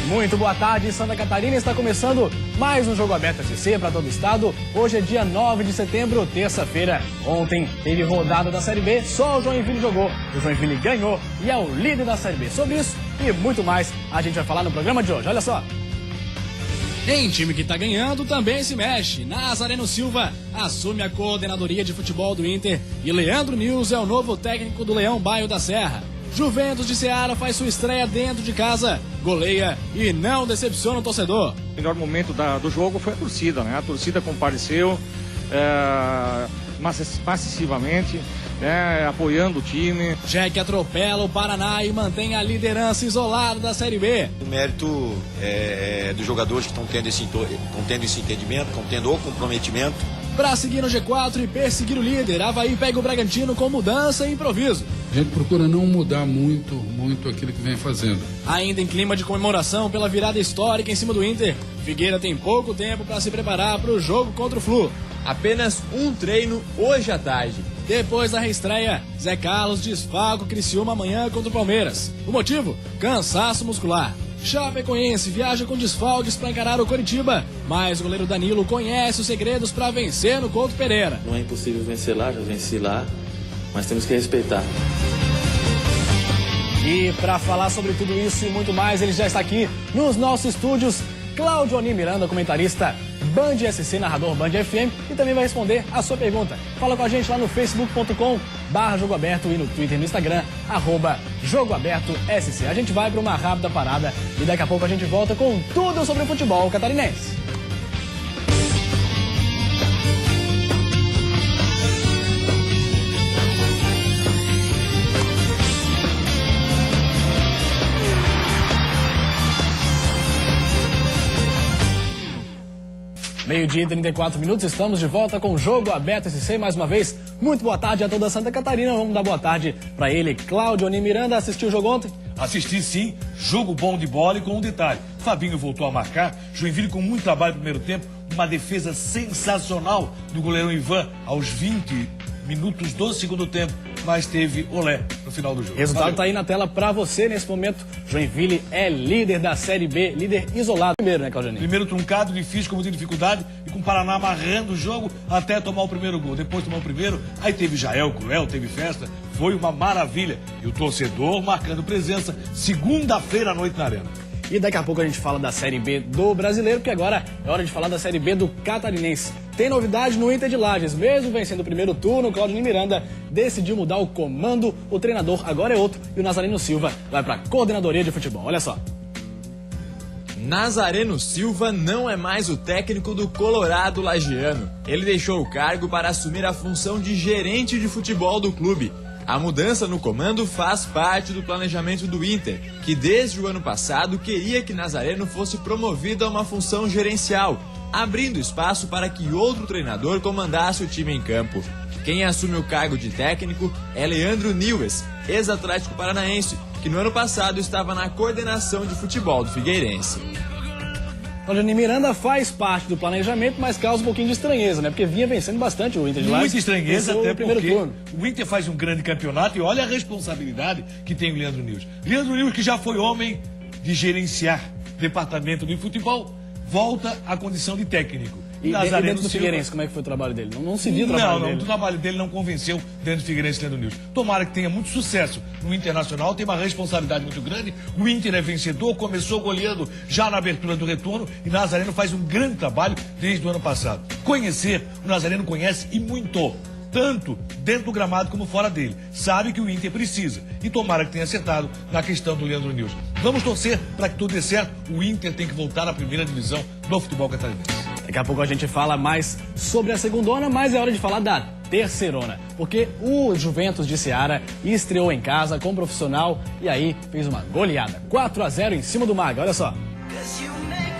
Muito boa tarde, Santa Catarina. Está começando mais um Jogo Aberto SC para todo o estado. Hoje é dia 9 de setembro, terça-feira. Ontem teve rodada da Série B, só o Joinville jogou. O Joinville ganhou e é o líder da Série B. Sobre isso e muito mais a gente vai falar no programa de hoje. Olha só. Em time que tá ganhando também se mexe. Nazareno Silva assume a coordenadoria de futebol do Inter e Leandro Nils é o novo técnico do Leão Baio da Serra. Juventus de Ceará faz sua estreia dentro de casa, goleia e não decepciona o torcedor. O melhor momento do jogo foi a torcida, né? A torcida compareceu massivamente, apoiando o time. Jack atropela o Paraná e mantém a liderança isolada da Série B. O mérito dos jogadores que estão tendo esse entendimento, estão tendo o comprometimento. Para seguir no G4 e perseguir o líder, Avaí pega o Bragantino com mudança e improviso. A gente procura não mudar muito aquilo que vem fazendo. Ainda em clima de comemoração pela virada histórica em cima do Inter, Figueira tem pouco tempo para se preparar para o jogo contra o Flu. Apenas um treino hoje à tarde. Depois da reestreia, Zé Carlos desfalca o Criciúma amanhã contra o Palmeiras. O motivo? Cansaço muscular. Chapecoense viaja com desfalques para encarar o Coritiba, mas o goleiro Danilo conhece os segredos para vencer no Couto Pereira. Não é impossível vencer lá, já venci lá, mas temos que respeitar. E para falar sobre tudo isso e muito mais, ele já está aqui nos nossos estúdios. Claudioni Miranda, comentarista Band SC, narrador Band FM, e também vai responder a sua pergunta. Fala com a gente lá no facebook.com/Jogo Aberto e no Twitter e no Instagram, @Jogo Aberto SC. A gente vai para uma rápida parada e daqui a pouco a gente volta com tudo sobre o futebol catarinense. Meio-dia e 34 minutos, estamos de volta com o Jogo Aberto SC mais uma vez. Muito boa tarde a toda Santa Catarina. Vamos dar boa tarde para ele, Claudioni Miranda. Assistiu o jogo ontem? Assisti sim, jogo bom de bola e com um detalhe. Fabinho voltou a marcar, Joinville com muito trabalho no primeiro tempo, uma defesa sensacional do goleirão Ivan aos 20 minutos do segundo tempo, mas teve olé no final do jogo. O resultado está aí na tela para você nesse momento. Joinville é líder da Série B, líder isolado. Primeiro, né, Claudioni? Primeiro truncado, difícil, com muita dificuldade, e com o Paraná amarrando o jogo até tomar o primeiro gol. Depois tomou o primeiro, aí teve Jael Cruel, teve festa, foi uma maravilha. E o torcedor marcando presença segunda-feira à noite na Arena. E daqui a pouco a gente fala da Série B do Brasileiro, porque agora é hora de falar da Série B do Catarinense. Tem novidade no Inter de Lages. Mesmo vencendo o primeiro turno, o Claudioni Miranda decidiu mudar o comando. O treinador agora é outro e o Nazareno Silva vai para a coordenadoria de futebol. Olha só. Nazareno Silva não é mais o técnico do Colorado Lagiano. Ele deixou o cargo para assumir a função de gerente de futebol do clube. A mudança no comando faz parte do planejamento do Inter, que desde o ano passado queria que Nazareno fosse promovido a uma função gerencial, abrindo espaço para que outro treinador comandasse o time em campo. Quem assume o cargo de técnico é Leandro Nils, ex-Atlético Paranaense, que no ano passado estava na coordenação de futebol do Figueirense. Claudioni Miranda faz parte do planejamento, mas causa um pouquinho de estranheza, né? Porque vinha vencendo bastante o Inter de Lages. Muita estranheza, até porque turno. o Inter faz um grande campeonato e olha a responsabilidade que tem o Leandro Nils. Leandro Nils, que já foi homem de gerenciar departamento de futebol, volta à condição de técnico. E dentro do Figueirense, como é que foi o trabalho dele? Não se viu o trabalho dele. O trabalho dele não convenceu dentro do Figueirense, Leandro Nils. Tomara que tenha muito sucesso no Internacional, tem uma responsabilidade muito grande. O Inter é vencedor, começou goleando já na abertura do retorno e Nazareno faz um grande trabalho desde o ano passado. Conhecer, o Nazareno conhece e muito. Tanto dentro do gramado como fora dele. Sabe que o Inter precisa. E tomara que tenha acertado na questão do Leandro Nils. Vamos torcer para que tudo dê certo. O Inter tem que voltar à primeira divisão do futebol catarinense. Daqui a pouco a gente fala mais sobre a segundona, mas é hora de falar da terceirona. Porque o Juventus de Ceará estreou em casa com o profissional e aí fez uma goleada. 4-0 em cima do Maga, olha só.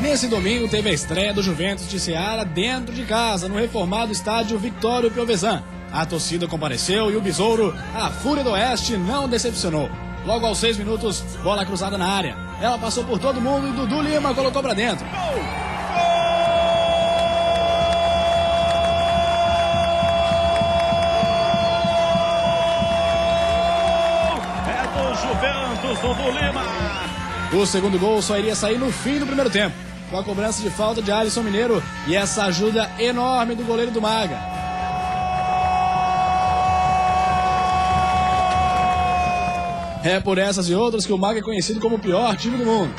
Nesse domingo teve a estreia do Juventus de Ceará dentro de casa, no reformado estádio Victório Piovesan. A torcida compareceu e o Besouro, a Fúria do Oeste, não decepcionou. Logo aos 6 minutos, bola cruzada na área. Ela passou por todo mundo e Dudu Lima colocou pra dentro. É do Juventus, Dudu Lima. O segundo gol só iria sair no fim do primeiro tempo, com a cobrança de falta de Alisson Mineiro e essa ajuda enorme do goleiro do Maga. É por essas e outras que o Maga é conhecido como o pior time do mundo.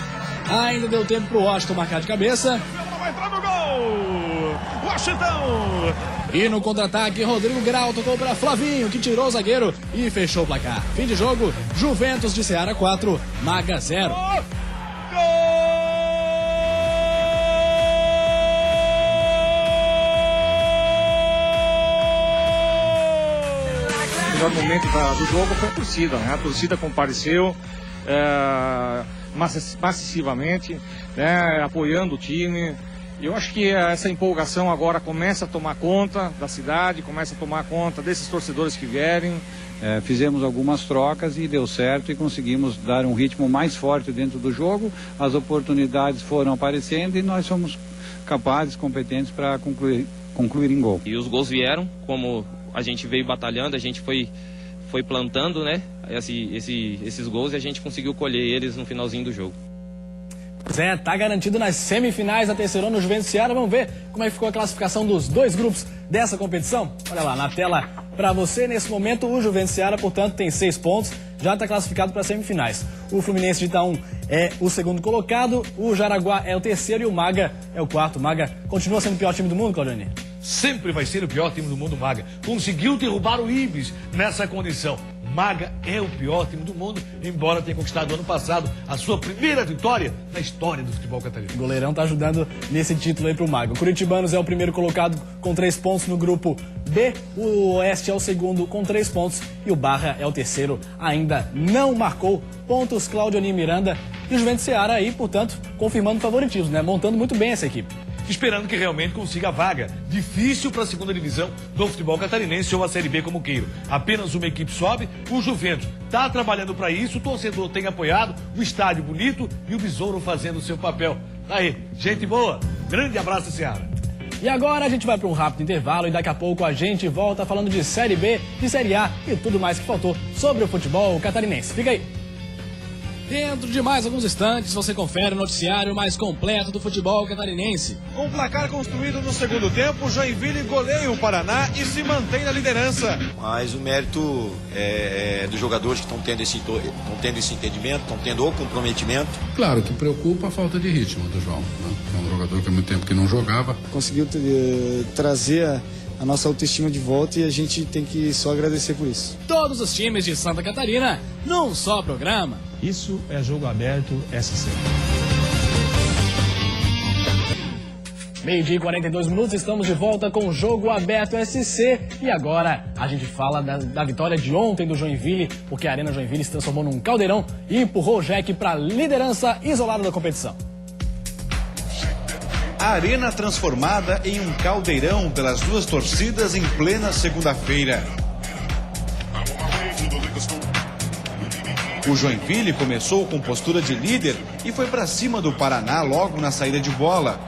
Ainda deu tempo pro Washington marcar de cabeça. Vai entrar no gol! Washington! E no contra-ataque, Rodrigo Grau tocou para Flavinho, que tirou o zagueiro e fechou o placar. Fim de jogo, Juventus de Ceará 4, Maga 0. O melhor momento do jogo foi a torcida, né? A torcida compareceu massivamente, né? Apoiando o time. Eu acho que essa empolgação agora começa a tomar conta da cidade, começa a tomar conta desses torcedores que vierem. Fizemos algumas trocas e deu certo e conseguimos dar um ritmo mais forte dentro do jogo. As oportunidades foram aparecendo e nós somos capazes, competentes para concluir em gol. E os gols vieram, como a gente veio batalhando, a gente foi plantando, né, esses gols e a gente conseguiu colher eles no finalzinho do jogo. Tá garantido nas semifinais da Terceirona no Juventus Ceará. Vamos ver como é que ficou a classificação dos dois grupos dessa competição? Olha lá, na tela para você, nesse momento, o Juventus Ceará, portanto, tem 6 pontos, já está classificado para as semifinais. O Fluminense de Itaú é o segundo colocado, o Jaraguá é o terceiro e o Maga é o quarto. O Maga continua sendo o pior time do mundo, Claudione? Sempre vai ser o pior time do mundo, Maga. Conseguiu derrubar o Ibis nessa condição. Maga é o pior time do mundo, embora tenha conquistado ano passado a sua primeira vitória na história do futebol catarinense. O goleirão tá ajudando nesse título aí pro Maga. O Curitibanos é o primeiro colocado com 3 pontos no grupo B, o Oeste é o segundo com 3 pontos e o Barra é o terceiro, ainda não marcou pontos. Claudione Miranda e o Juventus Ceará aí, portanto, confirmando favoritismo, né? Montando muito bem essa equipe. Esperando que realmente consiga a vaga. Difícil para a segunda divisão do futebol catarinense ou a Série B como queiro. Apenas uma equipe sobe, o Juventus está trabalhando para isso, o torcedor tem apoiado, o estádio bonito e o Besouro fazendo o seu papel. Aí, gente boa, grande abraço, Ceará. E agora a gente vai para um rápido intervalo e daqui a pouco a gente volta falando de Série B, de Série A e tudo mais que faltou sobre o futebol catarinense. Fica aí. Dentro de mais alguns instantes, você confere o noticiário mais completo do futebol catarinense. Com o placar construído no segundo tempo, o Joinville goleia o Paraná e se mantém na liderança. Mas o mérito é dos jogadores que estão tendo esse entendimento, estão tendo o comprometimento. Claro que preocupa a falta de ritmo do João, né? É um jogador que há muito tempo que não jogava. Conseguiu trazer a nossa autoestima de volta e a gente tem que só agradecer por isso. Todos os times de Santa Catarina num só programa. Isso é Jogo Aberto SC. Meio-dia e 42 minutos, estamos de volta com o Jogo Aberto SC. E agora a gente fala da vitória de ontem do Joinville, porque a Arena Joinville se transformou num caldeirão e empurrou o Jack para a liderança isolada da competição. A arena transformada em um caldeirão pelas duas torcidas em plena segunda-feira. O Joinville começou com postura de líder e foi para cima do Paraná logo na saída de bola.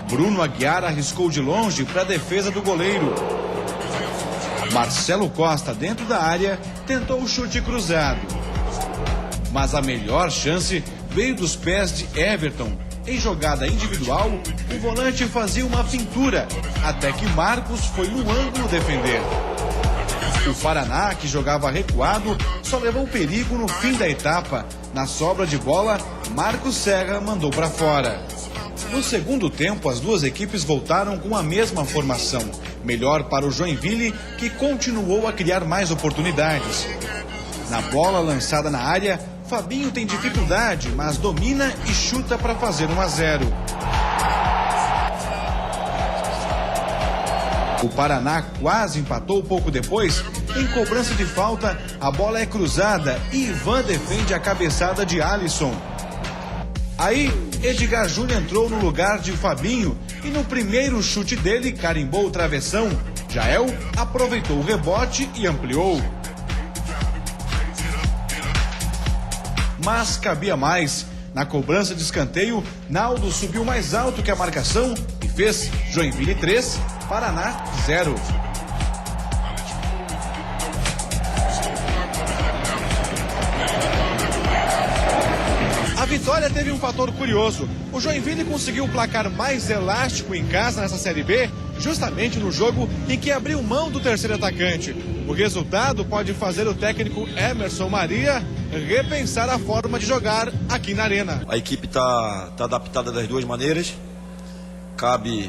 Bruno Aguiar arriscou de longe para a defesa do goleiro. Marcelo Costa, dentro da área, tentou o chute cruzado. Mas a melhor chance veio dos pés de Everton. Em jogada individual, o volante fazia uma pintura, até que Marcos foi no ângulo defender. O Paraná, que jogava recuado, só levou perigo no fim da etapa. Na sobra de bola, Marcos Serra mandou para fora. No segundo tempo, as duas equipes voltaram com a mesma formação. Melhor para o Joinville, que continuou a criar mais oportunidades. Na bola lançada na área, Fabinho tem dificuldade, mas domina e chuta para fazer 1-0. O Paraná quase empatou pouco depois. Em cobrança de falta, a bola é cruzada e Ivan defende a cabeçada de Alisson. Aí, Edgar Júnior entrou no lugar de Fabinho e no primeiro chute dele carimbou o travessão. Jael aproveitou o rebote e ampliou. Mas cabia mais. Na cobrança de escanteio, Naldo subiu mais alto que a marcação e fez Joinville 3, Paraná 0. A vitória teve um fator curioso. O Joinville conseguiu um placar mais elástico em casa nessa Série B, justamente no jogo em que abriu mão do terceiro atacante. O resultado pode fazer o técnico Emerson Maria repensar a forma de jogar aqui na Arena. A equipe está adaptada das duas maneiras. Cabe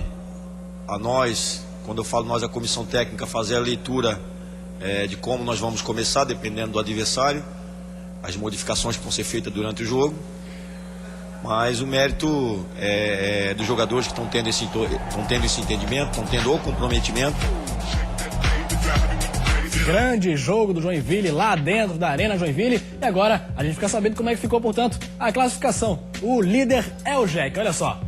a nós, quando eu falo nós, a comissão técnica, fazer a leitura de como nós vamos começar, dependendo do adversário, as modificações que vão ser feitas durante o jogo. Mas o mérito é dos jogadores que estão tendo esse entendimento, estão tendo o comprometimento. Grande jogo do Joinville lá dentro da Arena Joinville. E agora a gente fica sabendo como é que ficou, portanto, a classificação. O líder é o Jack, olha só.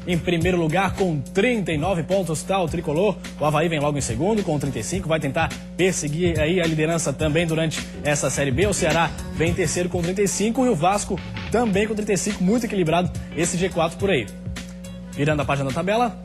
Em primeiro lugar com 39 pontos está o Tricolor. O Avaí vem logo em segundo com 35, vai tentar perseguir aí a liderança também durante essa Série B. O Ceará vem em terceiro com 35 e o Vasco também com 35, muito equilibrado esse G4 por aí. Virando a página da tabela,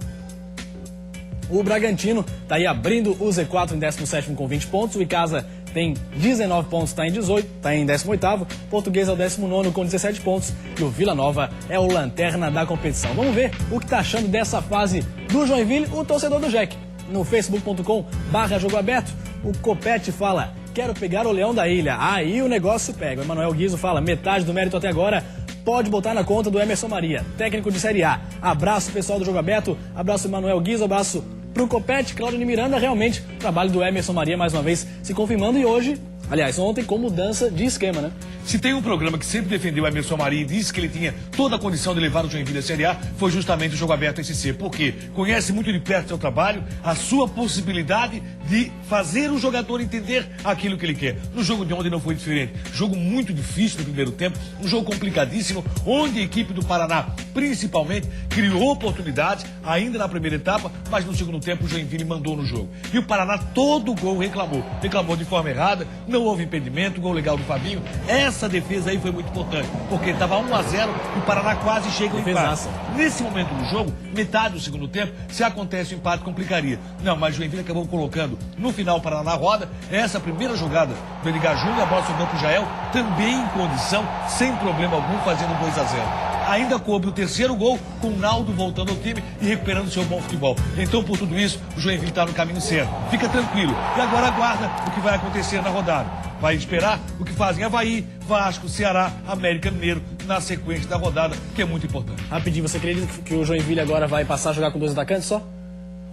o Bragantino está aí abrindo o Z4 em 17º com 20 pontos. O Icasa tem 19 pontos, está em 18, está em 18º. Português é o 19º com 17 pontos. E o Vila Nova é o lanterna da competição. Vamos ver o que está achando dessa fase do Joinville, o torcedor do Jack. No facebook.com/jogo aberto, o Copete fala: quero pegar o leão da ilha. Aí o negócio pega. O Emanuel Guizo fala: metade do mérito até agora pode botar na conta do Emerson Maria, técnico de Série A. Abraço pessoal do Jogo Aberto, abraço Emanuel Guizo, abraço pro Copete, Claudio Miranda. Realmente, o trabalho do Emerson Maria mais uma vez se confirmando e hoje, aliás, ontem com mudança de esquema, né? Se tem um programa que sempre defendeu o Emerson Maria e disse que ele tinha toda a condição de levar o Joinville à Série A, foi justamente o Jogo Aberto SC. Porque conhece muito de perto o seu trabalho, a sua possibilidade de fazer o jogador entender aquilo que ele quer. No jogo de ontem não foi diferente. Jogo muito difícil no primeiro tempo, um jogo complicadíssimo, onde a equipe do Paraná, principalmente, criou oportunidades, ainda na primeira etapa, mas no segundo tempo o Joinville mandou no jogo. E o Paraná, todo gol reclamou. Reclamou de forma errada, não houve impedimento, gol legal do Fabinho. Essa defesa aí foi muito importante, porque estava 1-0 e o Paraná quase chega ao empate. Nesse momento do jogo, metade do segundo tempo, se acontece o empate, complicaria. Não, mas o Joinville acabou colocando no final o Paraná roda. Essa primeira jogada do Edgar Júnior, a bola sobrou para o Jael, também em condição, sem problema algum, fazendo 2-0. Ainda coube o terceiro gol, com o Naldo voltando ao time e recuperando seu bom futebol. Então, por tudo isso, o Joinville está no caminho certo. Fica tranquilo. E agora aguarda o que vai acontecer na rodada. Vai esperar o que fazem Avaí, Vasco, Ceará, América Mineiro na sequência da rodada, que é muito importante. Rapidinho, você acredita que o Joinville agora vai passar a jogar com 2 atacantes só?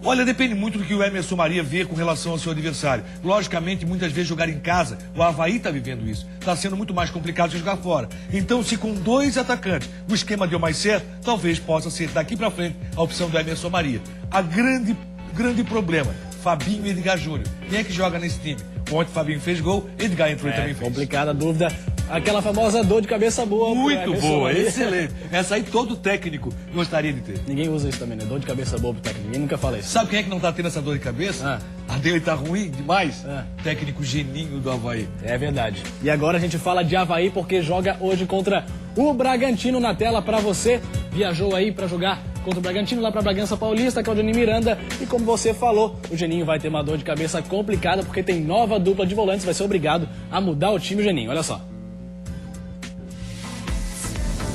Olha, depende muito do que o Emerson Maria vê com relação ao seu adversário. Logicamente, muitas vezes jogar em casa, o Avaí está vivendo isso. Está sendo muito mais complicado de jogar fora. Então, se com 2 atacantes o esquema deu mais certo, talvez possa ser daqui para frente a opção do Emerson Maria. A grande problema, Fabinho e Edgar Júnior. Quem é que joga nesse time? Ontem o Fabinho fez gol, Edgar entrou e também fez. Complicada a dúvida. Aquela famosa dor de cabeça boa. Muito boa, excelente. Essa aí todo técnico gostaria de ter. Ninguém usa isso também, né? Dor de cabeça boa pro técnico. Ninguém nunca fala isso. Sabe quem é que não tá tendo essa dor de cabeça? A dele tá ruim demais? Técnico Geninho do Avaí. É verdade. E agora a gente fala de Avaí porque joga hoje contra o Bragantino na tela pra você. Viajou aí pra jogar contra o Bragantino lá pra Bragança Paulista, Claudio Miranda. E como você falou, o Geninho vai ter uma dor de cabeça complicada porque tem nova dupla de volantes. Vai ser obrigado a mudar o time, o Geninho. Olha só.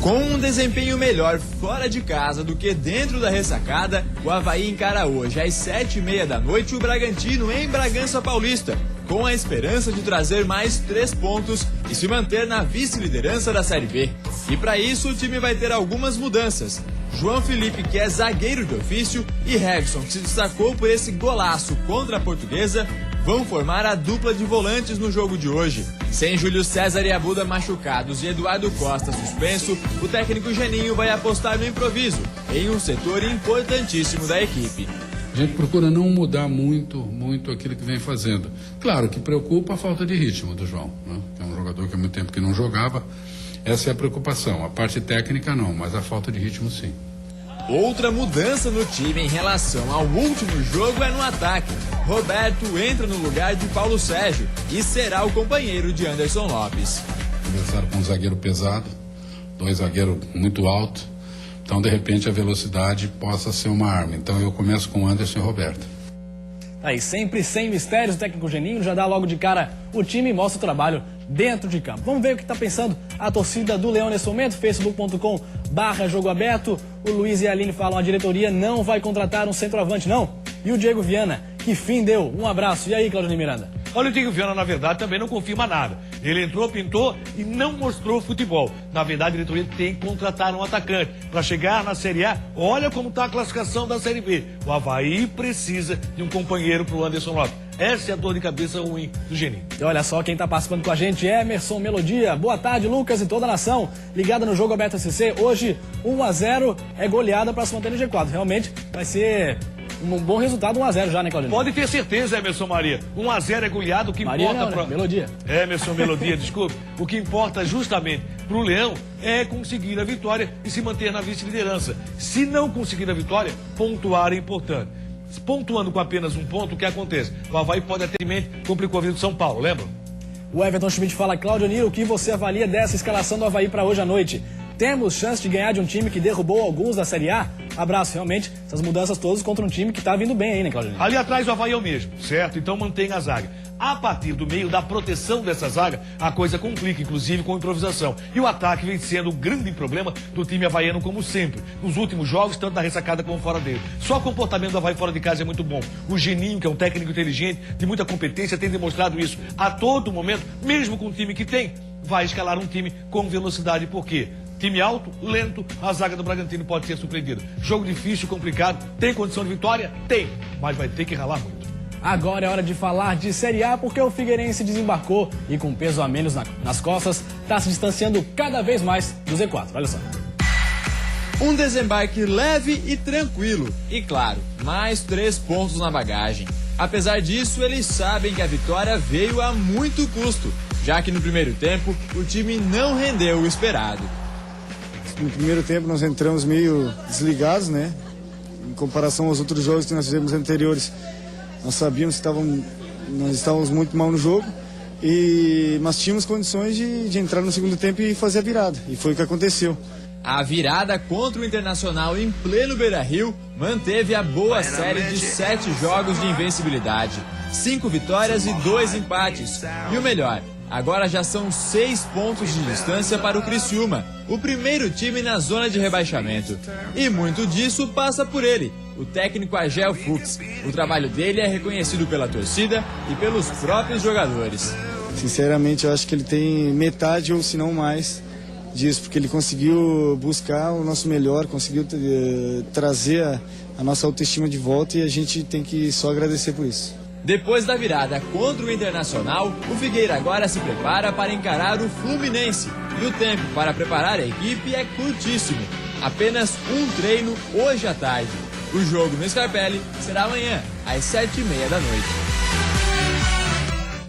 Com um desempenho melhor fora de casa do que dentro da ressacada, o Avaí encara hoje às 7h30 da noite o Bragantino em Bragança Paulista, com a esperança de trazer mais 3 pontos e se manter na vice-liderança da Série B. E para isso o time vai ter algumas mudanças. João Felipe, que é zagueiro de ofício, e Revson, que se destacou por esse golaço contra a Portuguesa, vão formar a dupla de volantes no jogo de hoje. Sem Júlio César e Abuda machucados e Eduardo Costa suspenso, o técnico Geninho vai apostar no improviso, em um setor importantíssimo da equipe. A gente procura não mudar muito aquilo que vem fazendo. Claro que preocupa a falta de ritmo do João, né? Que é um jogador que há muito tempo que não jogava. Essa é a preocupação. A parte técnica não, mas a falta de ritmo sim. Outra mudança no time em relação ao último jogo é no ataque. Roberto entra no lugar de Paulo Sérgio e será o companheiro de Anderson Lopes. Começaram com um zagueiro pesado, 2 zagueiros muito altos, então de repente a velocidade possa ser uma arma. Então eu começo com Anderson e Roberto. Aí sempre sem mistérios, o técnico Geninho já dá logo de cara o time e mostra o trabalho dentro de campo. Vamos ver o que está pensando a torcida do Leão nesse momento, facebook.com/Jogo Aberto. O Luiz e a Aline falam, a diretoria não vai contratar um centroavante, não. E o Diego Viana, que fim deu. Um abraço. E aí, Claudinei Miranda? Olha, o Diego Viana, na verdade, também não confirma nada. Ele entrou, pintou e não mostrou futebol. Na verdade, a diretoria tem que contratar um atacante. Para chegar na Série A, olha como está a classificação da Série B. O Avaí precisa de um companheiro para o Anderson Lopes. Essa é a dor de cabeça ruim do Geninho. E olha só quem está participando com a gente, Emerson Melodia. Boa tarde, Lucas e toda a nação. Ligada no Jogo Aberto SC. Hoje, 1-0 é goleada para se manter no G4. Realmente vai ser um bom resultado, 1-0 já, né, Claudinei? Pode ter certeza, Emerson Maria. 1-0 é goleado, o que Maria importa não, né? Melodia. Emerson Melodia, desculpe. O que importa justamente para o Leão é conseguir a vitória e se manter na vice-liderança. Se não conseguir a vitória, pontuar é importante. Pontuando com apenas um ponto, o que acontece? O Avaí pode até complicou a vida do São Paulo, lembra? O Everton Schmidt fala, Cláudio Nil, o que você avalia dessa escalação do Avaí para hoje à noite? Temos chance de ganhar de um time que derrubou alguns da Série A? Abraço, realmente, essas mudanças todas contra um time que tá vindo bem aí, né, Claudio? Ali atrás o Avaí é o mesmo, certo? Então mantenha a zaga. A partir do meio da proteção dessa zaga, a coisa complica, inclusive com improvisação. E o ataque vem sendo o grande problema do time havaiano, como sempre. Nos últimos jogos, tanto na ressacada como fora dele. Só o comportamento do Avaí fora de casa é muito bom. O Geninho, que é um técnico inteligente, de muita competência, tem demonstrado isso a todo momento, mesmo com o time que tem, vai escalar um time com velocidade. Por quê? Time alto, lento, a zaga do Bragantino pode ser surpreendida. Jogo difícil, complicado, tem condição de vitória? Tem, mas vai ter que ralar muito. Agora é hora de falar de Série A, porque o Figueirense desembarcou e com peso a menos nas costas, está se distanciando cada vez mais do Z4. Olha só. Um desembarque leve e tranquilo. E claro, mais 3 pontos na bagagem. Apesar disso, eles sabem que a vitória veio a muito custo, já que no primeiro tempo o time não rendeu o esperado. No primeiro tempo nós entramos meio desligados, né? Em comparação aos outros jogos que nós fizemos anteriores, nós sabíamos que nós estávamos muito mal no jogo, mas tínhamos condições de entrar no segundo tempo e fazer a virada. E foi o que aconteceu. A virada contra o Internacional em pleno Beira-Rio manteve a boa série de 7 jogos de invencibilidade. 5 vitórias e 2 empates. E o melhor, agora já são 6 pontos de distância para o Criciúma, o primeiro time na zona de rebaixamento. E muito disso passa por ele, o técnico Agel Fuchs. O trabalho dele é reconhecido pela torcida e pelos próprios jogadores. Sinceramente, eu acho que ele tem metade ou se não mais disso, porque ele conseguiu buscar o nosso melhor, conseguiu trazer a nossa autoestima de volta e a gente tem que só agradecer por isso. Depois da virada contra o Internacional, o Figueira agora se prepara para encarar o Fluminense. E o tempo para preparar a equipe é curtíssimo. Apenas um treino hoje à tarde. O jogo no Scarpelli será amanhã, às 7h30 da noite.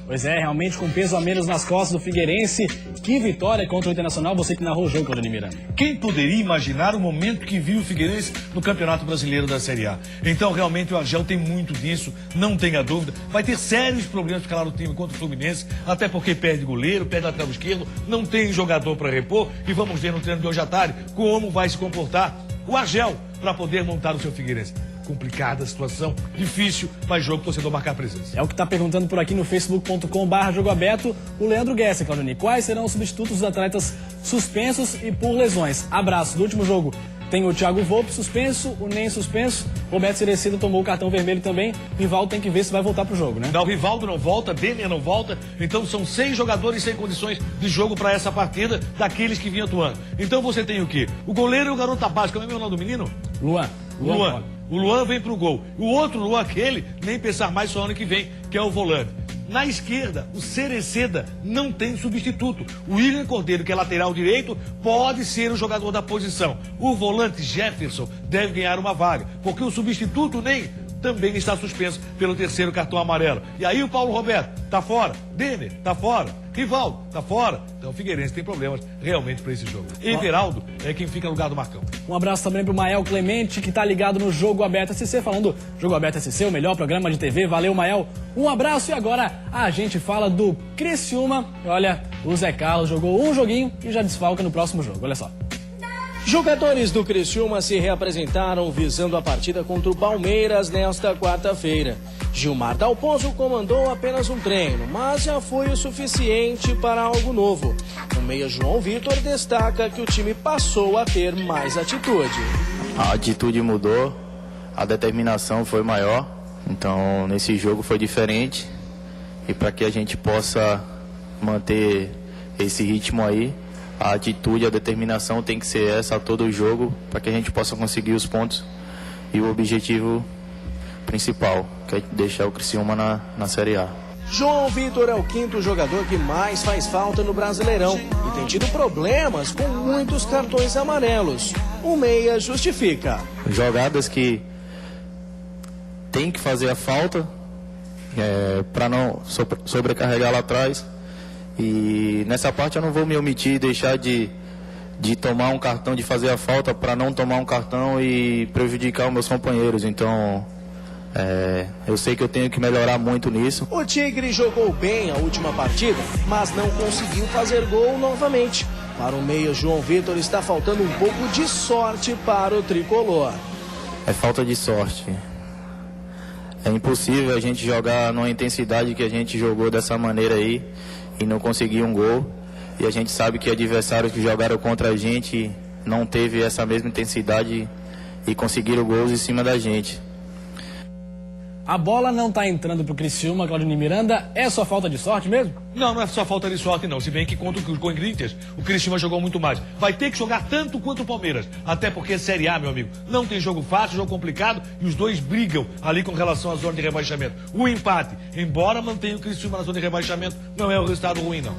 Pois é, realmente com peso a menos nas costas do Figueirense. Que vitória contra o Internacional, você que narrou o jogo, Claudinei Miranda. Quem poderia imaginar o momento que viu o Figueirense no Campeonato Brasileiro da Série A? Então, realmente, o Agel tem muito disso, não tenha dúvida. Vai ter sérios problemas para escalar o time contra o Fluminense, até porque perde goleiro, perde lateral esquerdo, não tem jogador para repor. E vamos ver no treino de hoje à tarde como vai se comportar o Agel para poder montar o seu Figueirense. Complicada a situação, difícil, mas jogo torcedor marcar presença. É o que está perguntando por aqui no facebook.com/Jogo Aberto o Leandro Guesser, Claudinei. Quais serão os substitutos dos atletas suspensos e por lesões? Abraço. Do último jogo tem o Thiago Volpe suspenso, o Nen suspenso, Roberto Cereceda tomou o cartão vermelho também. Rivaldo tem que ver se vai voltar pro jogo, né? Não, Rivaldo não volta, Denner não volta, então são 6 jogadores sem condições de jogo para essa partida, daqueles que vinham atuando. Então você tem o quê? O goleiro e o garoto básico, como é o nome do menino? Luan. O Luan vem pro gol. O outro Luan, aquele, nem pensar mais só ano que vem, que é o volante. Na esquerda, o Cereceda não tem substituto. O William Cordeiro, que é lateral direito, pode ser o jogador da posição. O volante Jefferson deve ganhar uma vaga, porque o substituto nem também está suspenso pelo 3º cartão amarelo. E aí o Paulo Roberto tá fora, Denner tá fora, Rivaldo tá fora. Então o Figueirense tem problemas realmente para esse jogo. Everaldo é quem fica no lugar do Marcão. Um abraço também pro Mael Clemente, que tá ligado no Jogo Aberto SC, falando Jogo Aberto SC, o melhor programa de TV. Valeu, Mael. Um abraço e agora a gente fala do Criciúma. Olha, o Zé Carlos jogou um joguinho e já desfalca no próximo jogo. Olha só. Jogadores do Criciúma se reapresentaram visando a partida contra o Palmeiras nesta quarta-feira. Gilmar Dalpozo comandou apenas um treino, mas já foi o suficiente para algo novo. O meia João Vitor destaca que o time passou a ter mais atitude. A atitude mudou, a determinação foi maior, então nesse jogo foi diferente. E para que a gente possa manter esse ritmo aí, a atitude, a determinação tem que ser essa a todo jogo, para que a gente possa conseguir os pontos e o objetivo principal, que é deixar o Criciúma na Série A. João Vitor é o quinto jogador que mais faz falta no Brasileirão e tem tido problemas com muitos cartões amarelos. O meia justifica. Jogadas que tem que fazer a falta para não sobrecarregar lá atrás. E nessa parte eu não vou me omitir, deixar de tomar um cartão, de fazer a falta para não tomar um cartão e prejudicar os meus companheiros. Então, eu sei que eu tenho que melhorar muito nisso. O Tigre jogou bem a última partida, mas não conseguiu fazer gol novamente. Para o meia João Vitor está faltando um pouco de sorte para o tricolor. É falta de sorte. É impossível a gente jogar numa intensidade que a gente jogou dessa maneira aí e não conseguir um gol. E a gente sabe que adversários que jogaram contra a gente não teve essa mesma intensidade e conseguiram gols em cima da gente. A bola não tá entrando pro Criciúma, Claudinei Miranda. É só falta de sorte mesmo? Não, não é só falta de sorte, não. Se bem que contra o Corinthians, o Criciúma jogou muito mais. Vai ter que jogar tanto quanto o Palmeiras. Até porque é Série A, meu amigo. Não tem jogo fácil, jogo complicado. E os dois brigam ali com relação à zona de rebaixamento. O empate, embora mantenha o Criciúma na zona de rebaixamento, não é um resultado ruim, não.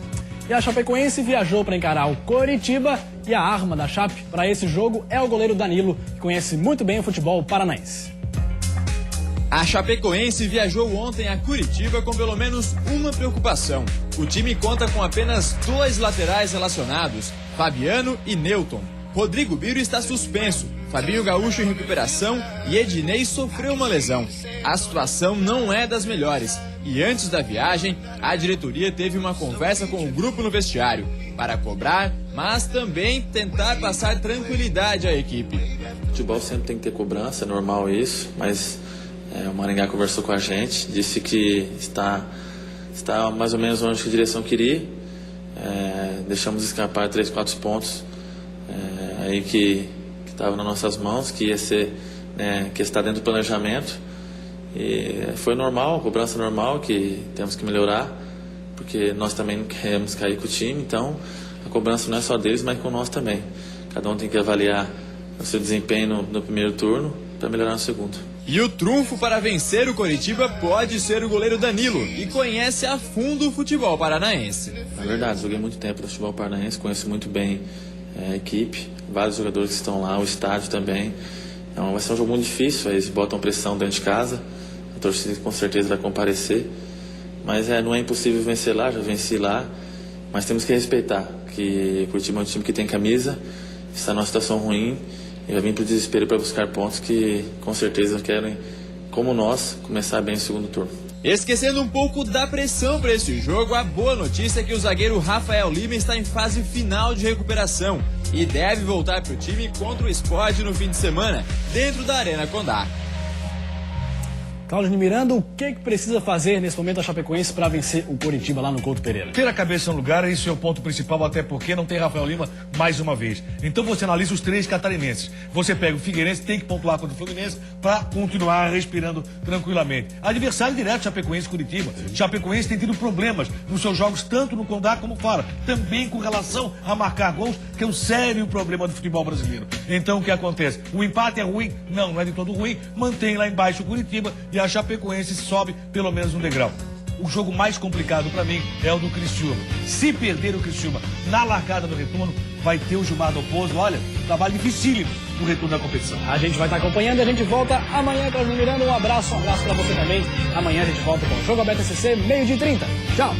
E a Chapecoense viajou para encarar o Coritiba. E a arma da Chape para esse jogo é o goleiro Danilo, que conhece muito bem o futebol paranaense. A Chapecoense viajou ontem a Curitiba com pelo menos uma preocupação. O time conta com apenas 2 laterais relacionados, Fabiano e Newton. Rodrigo Biro está suspenso, Fabinho Gaúcho em recuperação e Ednei sofreu uma lesão. A situação não é das melhores e antes da viagem, a diretoria teve uma conversa com o grupo no vestiário para cobrar, mas também tentar passar tranquilidade à equipe. O futebol sempre tem que ter cobrança, é normal isso, mas o Maringá conversou com a gente, disse que está mais ou menos onde a direção queria. Deixamos escapar 3, 4 pontos aí que estavam nas nossas mãos, que ia ser, que está dentro do planejamento. E foi normal, cobrança normal, que temos que melhorar, porque nós também não queremos cair com o time, então a cobrança não é só deles, mas com nós também. Cada um tem que avaliar o seu desempenho no primeiro turno para melhorar no segundo. E o trunfo para vencer o Coritiba pode ser o goleiro Danilo, que conhece a fundo o futebol paranaense. Na verdade, joguei muito tempo no futebol paranaense, conheço muito bem a equipe, vários jogadores que estão lá, o estádio também. Então vai ser um jogo muito difícil, eles botam pressão dentro de casa, a torcida com certeza vai comparecer, mas não é impossível vencer lá, já venci lá, mas temos que respeitar que o Curitiba é um time que tem camisa, está numa situação ruim, e vai vir para o desespero para buscar pontos que com certeza querem, como nós, começar bem o segundo turno. Esquecendo um pouco da pressão para esse jogo, a boa notícia é que o zagueiro Rafael Lima está em fase final de recuperação e deve voltar para o time contra o Sport no fim de semana, dentro da Arena Condá. Claudinei Miranda, o que precisa fazer nesse momento a Chapecoense para vencer o Coritiba lá no Couto Pereira? Ter a cabeça no lugar, esse é o ponto principal, até porque não tem Rafael Lima mais uma vez. Então você analisa os 3 catarinenses. Você pega o Figueirense, tem que pontuar contra o Fluminense para continuar respirando tranquilamente. Adversário direto, Chapecoense e Curitiba. Chapecoense tem tido problemas nos seus jogos, tanto no Condá como fora. Também com relação a marcar gols, que é um sério problema do futebol brasileiro. Então o que acontece? O empate é ruim? Não é de todo ruim. Mantém lá embaixo o Curitiba e a Chapecoense sobe pelo menos um degrau. O jogo mais complicado para mim é o do Criciúma. Se perder o Criciúma na largada do retorno, vai ter o Gilmar Dalpozo. Olha, trabalho dificílimo no retorno da competição. A gente vai estar acompanhando e a gente volta amanhã, Claudinei Miranda. Um abraço para você também. Amanhã a gente volta com o Jogo Aberto SC, 12h30. Tchau!